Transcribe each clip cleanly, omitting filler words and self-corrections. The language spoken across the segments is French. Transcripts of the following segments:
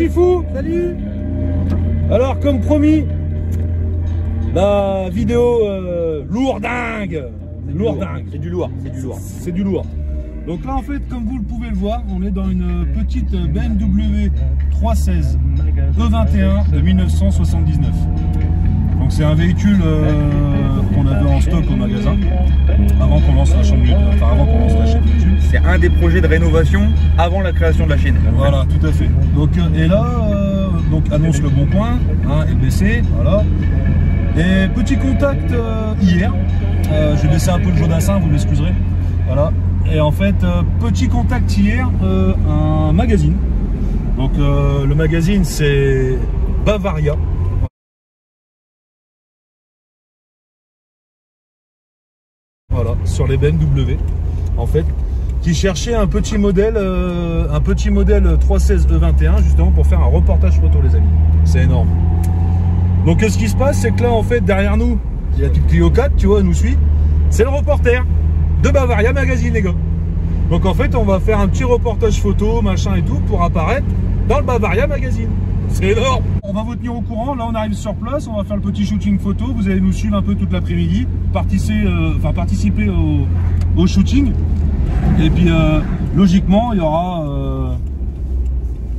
fifous. Salut. Alors comme promis, la vidéo lourdingue. Lourdingue. C'est du lourd, c'est du lourd. C'est du lourd. Donc là en fait, comme vous le pouvez le voir, on est dans une petite BMW 316 E21 de 1979. Donc c'est un véhicule qu'on avait en stock au magasin avant qu'on lance la chaîne YouTube. Enfin avant qu'on lance la chaîne YouTube. C'est un des projets de rénovation avant la création de la chaîne. Voilà, tout à fait. Donc et là, donc annonce le bon coin, hein, LBC, voilà. Et petit contact hier. Je vais baisser un peu le Jodassin, vous m'excuserez. Voilà. Et en fait, petit contact hier, un magazine. Donc le magazine c'est Bavaria. Voilà, sur les BMW, en fait, qui cherchait un petit modèle 316 E21 justement pour faire un reportage photo, les amis. C'est énorme. Donc qu'est-ce qui se passe, c'est que là en fait derrière nous, il y a la petite Clio 4, tu vois, elle nous suit. C'est le reporter de Bavaria Magazine, les gars. Donc en fait, on va faire un petit reportage photo, machin et tout, pour apparaître dans le Bavaria Magazine. C'est énorme. On va vous tenir au courant. Là, on arrive sur place, on va faire le petit shooting photo. Vous allez nous suivre un peu toute l'après-midi, participer au shooting. Et puis, logiquement, il y aura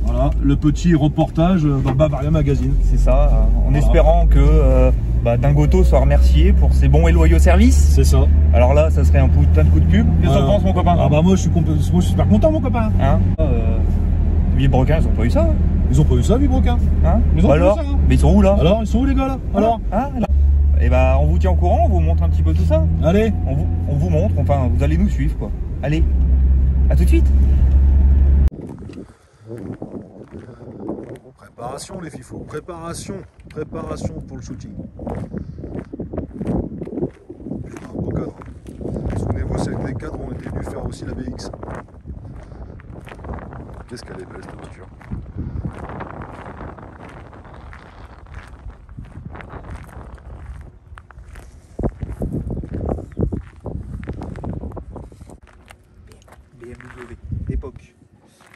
voilà, le petit reportage dans le Bavaria Magazine. C'est ça, en voilà. Espérant que Dingoto soit remercié pour ses bons et loyaux services. C'est ça. Alors là, ça serait un putain de coup de pub. Qu'est-ce que t'en penses, mon copain? Ah bah moi, je suis super content, mon copain. Hein Villebrequin, ils ont pas eu ça. Ils ont pas eu ça, Villebrequin. Hein Ils ont pas eu ça, hein. Mais ils sont où là? Alors, ils sont où les gars là? Alors Et bah, on vous tient au courant, on vous montre un petit peu tout ça. Allez. On vous montre, enfin, vous allez nous suivre quoi. Allez, à tout de suite. Préparation les fifous, préparation pour le shooting. Un beau cadre. Souvenez-vous, c'est que les cadres ont été venus faire aussi la BX. Qu'est-ce qu'elle est belle cette voiture. BMW, époque.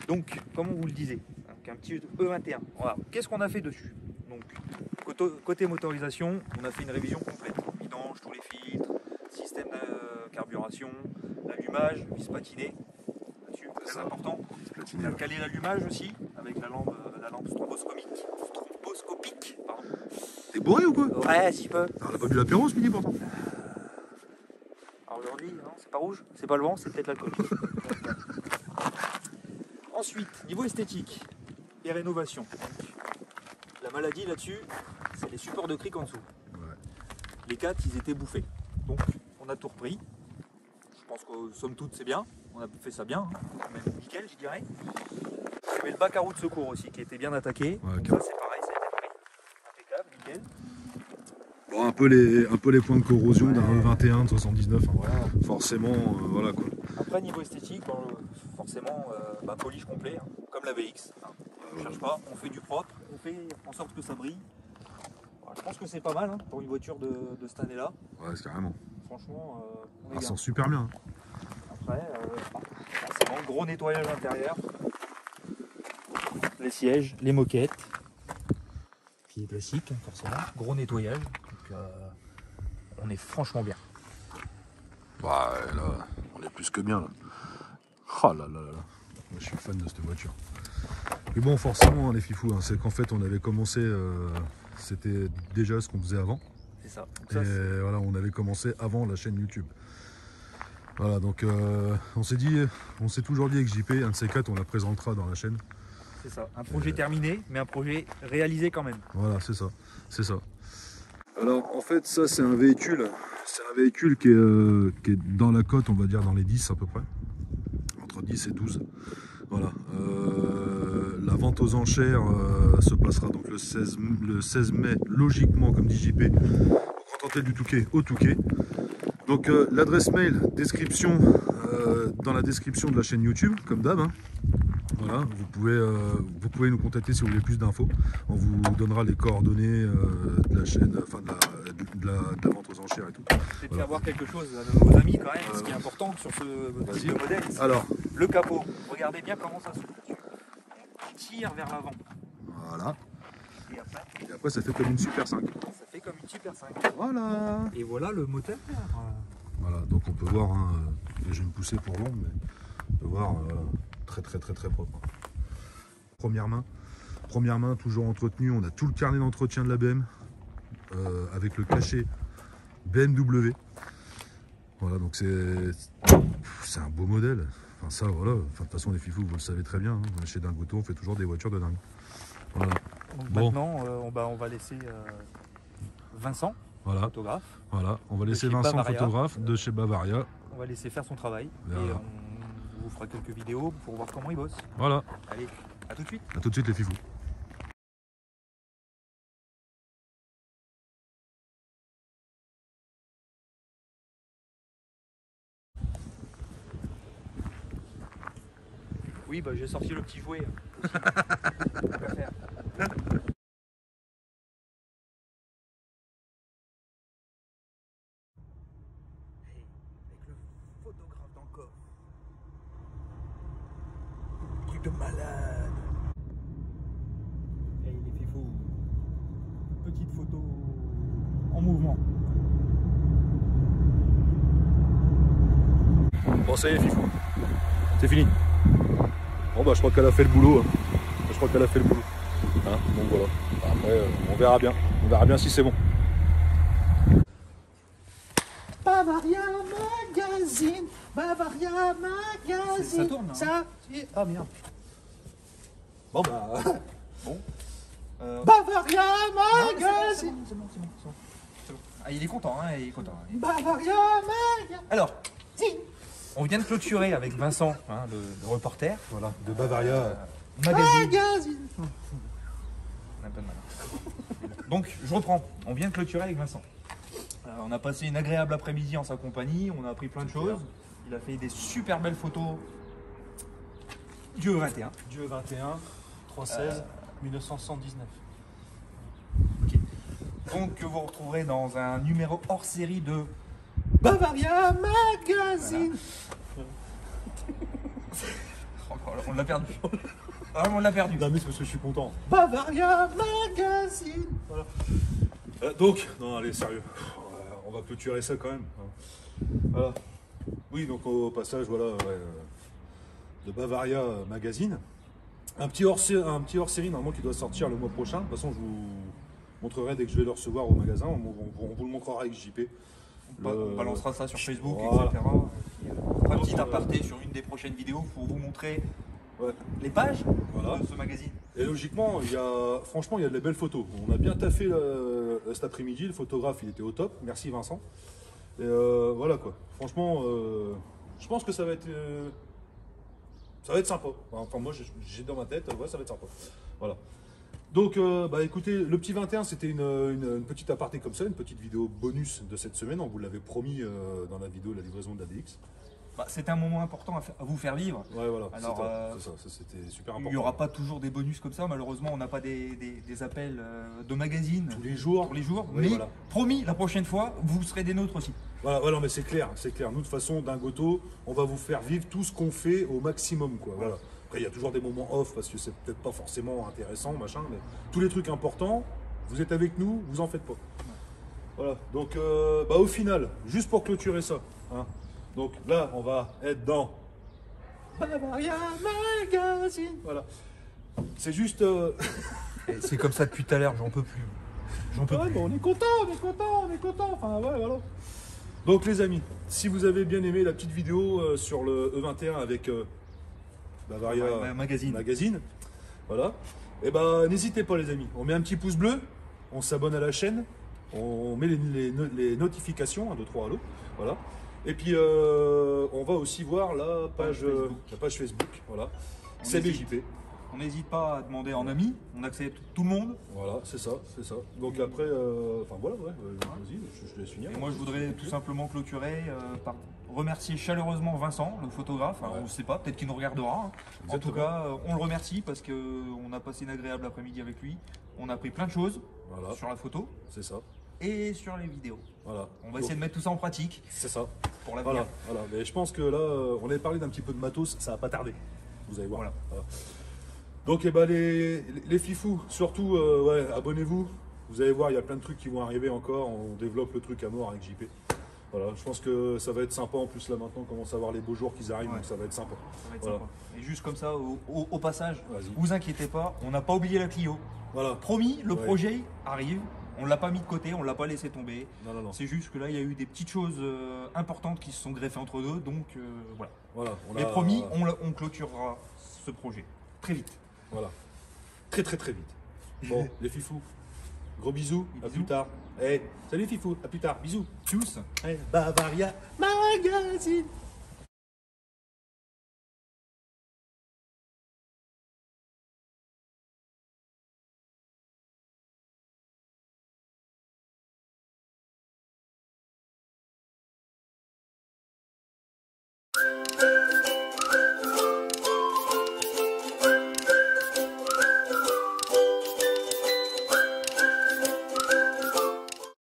Donc, comme on vous le disait, un petit E21. Voilà. Qu'est-ce qu'on a fait dessus? Donc, côté motorisation, on a fait une révision complète. Vidange, tous les filtres, système de carburation, l'allumage, vis patiné. Là-dessus, c'est important. On a calé l'allumage aussi, avec la lampe stroboscopique. T'es bourré ou quoi? Ouais, si peu. On n'a pas bu l'apéro ce midi pourtant. Alors aujourd'hui, non, c'est pas rouge, c'est pas le vent, c'est peut-être l'alcool. Ensuite, niveau esthétique et rénovation. La maladie là-dessus, c'est les supports de cric en dessous. Ouais. Les 4, ils étaient bouffés. Donc, on a tout repris. Je pense que somme toute, c'est bien. On a fait ça bien, hein. Même nickel, je dirais. Il y avait le bac à roues de secours aussi qui était bien attaqué. Ouais, donc ça, c'est pareil, ça a été pris. Impeccable, nickel. Bon, un peu les points de corrosion d'un E21 de 79. Hein. Voilà. Forcément, voilà quoi. Après, niveau esthétique, forcément, polish complet, hein, comme la VX. Hein. On ne cherche pas, on fait du propre, on fait en sorte que ça brille. Voilà, je pense que c'est pas mal hein, pour une voiture de cette année-là. Ouais, c'est carrément. Franchement, on est ça sent super bien. Après, forcément, gros nettoyage intérieur. Les sièges, les moquettes. Puis les classiques, forcément. Gros nettoyage. Donc, on est franchement bien. Bah, là, on est plus que bien là. Oh là là là là. Moi, je suis fan de cette voiture. Mais bon, forcément, les fifous, hein, c'est qu'en fait, on avait commencé, c'était déjà ce qu'on faisait avant. C'est ça. Et voilà, on avait commencé avant la chaîne YouTube. Voilà, donc on s'est toujours dit avec JP, un de ces 4, on la présentera dans la chaîne. C'est ça. Un projet terminé, mais un projet réalisé quand même. Voilà, c'est ça. C'est ça. Alors, en fait, ça, c'est un véhicule. C'est un véhicule qui est dans la cote, on va dire, dans les 10 à peu près. Entre 10 et 12. Voilà. La vente aux enchères se passera donc le 16 mai, logiquement, comme dit JP, au Grand Hôtel du Touquet, au Touquet. Donc l'adresse mail, description, dans la description de la chaîne YouTube, comme d'hab. Hein. Voilà, vous pouvez nous contacter si vous voulez plus d'infos. On vous donnera les coordonnées de la chaîne, enfin de la vente aux enchères et tout. C'est de faire voir quelque chose à nos amis quand même, ce qui est important sur ce type de modèle. Alors, le capot, regardez bien comment ça s'ouvre. On tire vers l'avant. après, ça fait comme une Super 5. Ça fait comme une Super 5. Voilà. Et voilà le moteur. Voilà, donc on peut voir, hein, je vais me pousser pour l'ombre, mais on peut voir très propre. Première main, toujours entretenue. On a tout le carnet d'entretien de la BM avec le cachet BMW. Voilà, donc c'est un beau modèle. Enfin ça, voilà. Enfin, de toute façon, les fifous, vous le savez très bien. Hein. Chez Dingoto, on fait toujours des voitures de dingue. Voilà. Donc bon. Maintenant, on va laisser Vincent, voilà. photographe. Voilà, on va laisser Vincent, photographe de chez Bavaria. On va laisser faire son travail. Voilà. Et on vous fera quelques vidéos pour voir comment il bosse. Voilà. Allez, à tout de suite. À tout de suite les fifous. Oui, bah j'ai sorti le petit jouet. Avec le photographe dans le coffre. Truc de malade. Et les fifous. Petite photo en mouvement. Bon ça y est fifou, c'est fini. Bon bah je crois qu'elle a fait le boulot. Hein. Je crois qu'elle a fait le boulot. Hein, donc voilà. Après on verra bien. On verra bien si c'est bon. Bavaria Magazine, Bavaria Magazine. Ça tourne, hein. Ça... Ah merde. Bon bah. Bon. Bavaria C'est Magazine. bon. Ah, il est content, hein, il est content. Bavaria Magazine. Alors, on vient de clôturer avec Vincent, hein, le reporter. Voilà, de Bavaria. Magazine. On a un peu de mal. Donc, je reprends. On vient de clôturer avec Vincent. On a passé une agréable après-midi en sa compagnie. On a appris plein de choses. Il a fait des super belles photos du E21. Dieu 21, 316, 1979. Ok. Donc, que vous retrouverez dans un numéro hors série de Bavaria Magazine. On l'a perdu. Vraiment, on l'a perdu. Non mais c'est parce que je suis content. Bavaria Magazine. Voilà. Donc, non allez sérieux. On va clôturer ça quand même. Voilà. Oui donc au passage voilà de Bavaria Magazine. Un petit hors-série normalement qui doit sortir le mois prochain. De toute façon je vous montrerai dès que je vais le recevoir au magasin. On vous le montrera avec JP. On balancera ça sur Facebook, voilà. etc. Un petit aparté sur une des prochaines vidéos pour vous montrer les pages voilà. de ce magazine. Et logiquement, franchement, il y a de belles photos. On a bien taffé cet après-midi. Le photographe, il était au top. Merci Vincent. Et voilà quoi. Franchement, je pense que ça va être sympa. Enfin, moi, j'ai dans ma tête, ouais, ça va être sympa. Voilà. Donc, bah écoutez, le petit 21, c'était une petite aparté comme ça, une petite vidéo bonus de cette semaine. On vous l'avait promis dans la vidéo de la livraison de la DX. Bah, c'est un moment important à vous faire vivre. Ouais, voilà. Alors, ça, c'était super important. Il n'y aura pas toujours des bonus comme ça. Malheureusement, on n'a pas des appels de magazines tous les jours. Oui, mais voilà. Promis, la prochaine fois, vous serez des nôtres aussi. Voilà, mais c'est clair, c'est clair. Nous, de toute façon, Dingoto, on va vous faire vivre tout ce qu'on fait au maximum, quoi. Voilà. Après, il y a toujours des moments off parce que c'est peut-être pas forcément intéressant, machin, mais tous les trucs importants, vous êtes avec nous, vous en faites pas. Voilà. Donc, bah, au final, juste pour clôturer ça, hein. Donc là, on va être dans Bavaria Magazine. Voilà. C'est juste. C'est comme ça depuis tout à l'heure, j'en peux plus. Ouais, bon, on est content. Enfin, ouais, voilà. Donc, les amis, si vous avez bien aimé la petite vidéo sur le E21 avec Bavaria Magazine, voilà. Et ben, n'hésitez pas, les amis. On met un petit pouce bleu, on s'abonne à la chaîne, on met les notifications, 1, 2, 3 à l'eau, voilà. Et puis, on va aussi voir la page Facebook, voilà. CBJP. On n'hésite pas à demander en ami, on accepte tout le monde. Voilà, c'est ça. Donc après, enfin voilà, vas-y, je laisse finir. Et moi, je voudrais tout simplement clôturer par remercier chaleureusement Vincent, le photographe. Alors, on ne sait pas, peut-être qu'il nous regardera. Hein. En tout cas, on le remercie parce qu'on a passé une agréable après-midi avec lui. On a appris plein de choses sur la photo. C'est ça. Et sur les vidéos. Voilà. On va essayer de mettre tout ça en pratique. C'est ça. Pour l'avenir. Voilà. Mais je pense que là, on avait parlé d'un petit peu de matos, ça va pas tarder. Vous allez voir. Voilà. Donc, eh ben, les fifous, surtout, abonnez-vous, Vous allez voir, il y a plein de trucs qui vont arriver encore. On développe le truc à mort avec JP. Voilà, je pense que ça va être sympa. En plus, là maintenant, on commence à voir les beaux jours qui arrivent, Ouais. donc ça va être sympa. Ça va être Voilà. sympa. Et juste comme ça, au passage, Vas-y. vous inquiétez pas, on n'a pas oublié la Clio. Voilà. Promis, le Ouais. projet arrive. On l'a pas mis de côté, on l'a pas laissé tomber. Non, non, non. C'est juste que là, il y a eu des petites choses importantes qui se sont greffées entre deux. Donc voilà. Voilà. Mais promis, on clôturera ce projet très vite. Voilà. Très, très, très vite. Bon, les fifous. Gros bisous. À Bisous. plus tard. Hey, salut fifous. À plus tard. Bisous. Tchuss. Bavaria Magazine.